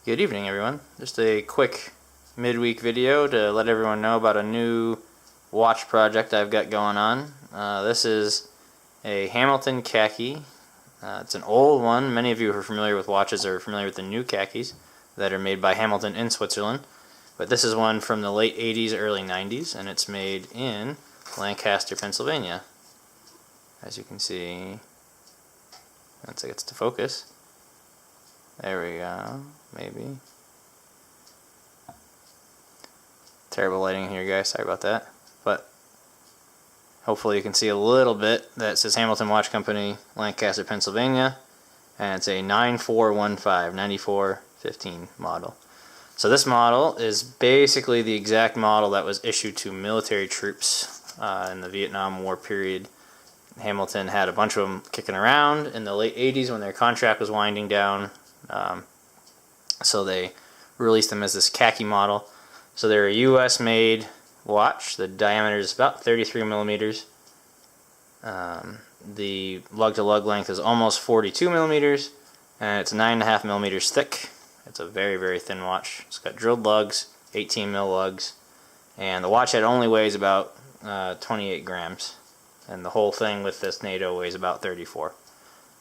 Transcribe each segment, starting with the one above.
Good evening, everyone. Just a quick midweek video to let everyone know about a new watch project I've got going on. This is a Hamilton Khaki. It's an old one. Many of you who are familiar with watches are familiar with the new khakis that are made by Hamilton in Switzerland. But this is one from the late 80s, early 90s, and it's made in Lancaster, Pennsylvania. As you can see, once it gets to focus. There we go, maybe. Terrible lighting here, guys, sorry about that. But hopefully you can see a little bit that says Hamilton Watch Company, Lancaster, Pennsylvania. And it's a 9415 model. So this model is basically the exact model that was issued to military troops in the Vietnam War period. Hamilton had a bunch of them kicking around in the late 80s when their contract was winding down. So they released them as this khaki model. So they're a US made watch. The diameter is about 33 millimeters. The lug to lug length is almost 42 millimeters, and it's 9.5 millimeters thick. It's a very, very thin watch. It's got drilled lugs, 18 mil lugs, and the watch head only weighs about 28 grams, and the whole thing with this NATO weighs about 34.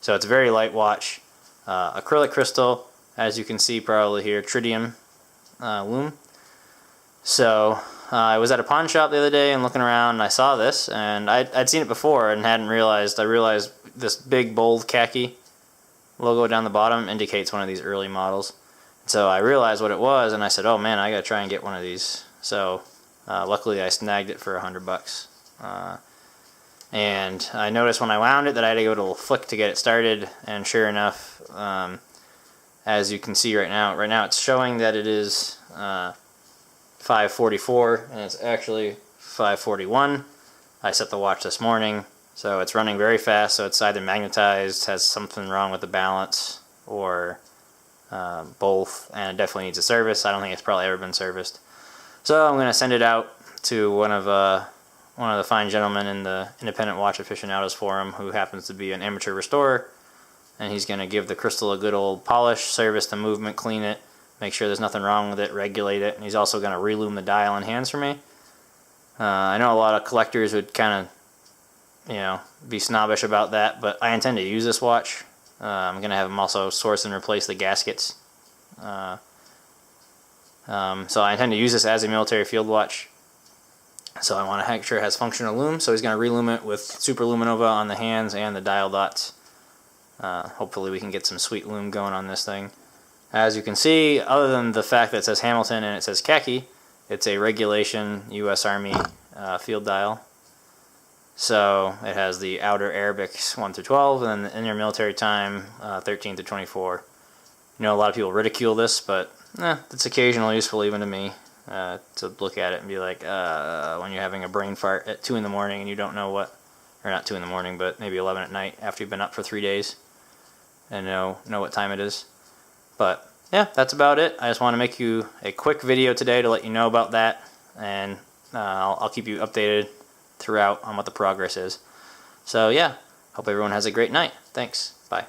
So it's a very light watch. Acrylic crystal, as you can see probably here, tritium lume. So I was at a pawn shop the other day and looking around, and I saw this, and I'd seen it before and hadn't realized. I realized this big bold khaki logo down the bottom indicates one of these early models. So I realized what it was, and I said, oh man, I gotta try and get one of these. So luckily I snagged it for $100. And I noticed when I wound it that I had to go to a little flick to get it started, and sure enough, as you can see right now it's showing that it is 5:44, and it's actually 5:41. I set the watch this morning, so it's running very fast, so it's either magnetized, has something wrong with the balance, or both, and it definitely needs a service. I don't think it's probably ever been serviced. So I'm going to send it out to one of the fine gentlemen in the Independent Watch Aficionados Forum, who happens to be an amateur restorer, and he's going to give the crystal a good old polish, service the movement, clean it, make sure there's nothing wrong with it, regulate it, and he's also going to relume the dial and hands for me. I know a lot of collectors would kind of, be snobbish about that, but I intend to use this watch. I'm going to have him also source and replace the gaskets. So I intend to use this as a military field watch. So I want to make sure it has functional lume, so he's going to relume it with superluminova on the hands and the dial dots. Hopefully we can get some sweet lume going on this thing. As you can see, other than the fact that it says Hamilton and it says khaki, it's a regulation U.S. Army field dial. So it has the outer Arabics 1 through 12, and then the inner military time 13 to 24. A lot of people ridicule this, but it's occasionally useful even to me to look at it and be like, when you're having a brain fart at 2 in the morning and you don't know what, or not 2 in the morning, but maybe 11 at night after you've been up for 3 days and know what time it is. But yeah, that's about it. I just want to make you a quick video today to let you know about that, and I'll keep you updated throughout on what the progress is. So yeah, hope everyone has a great night. Thanks. Bye.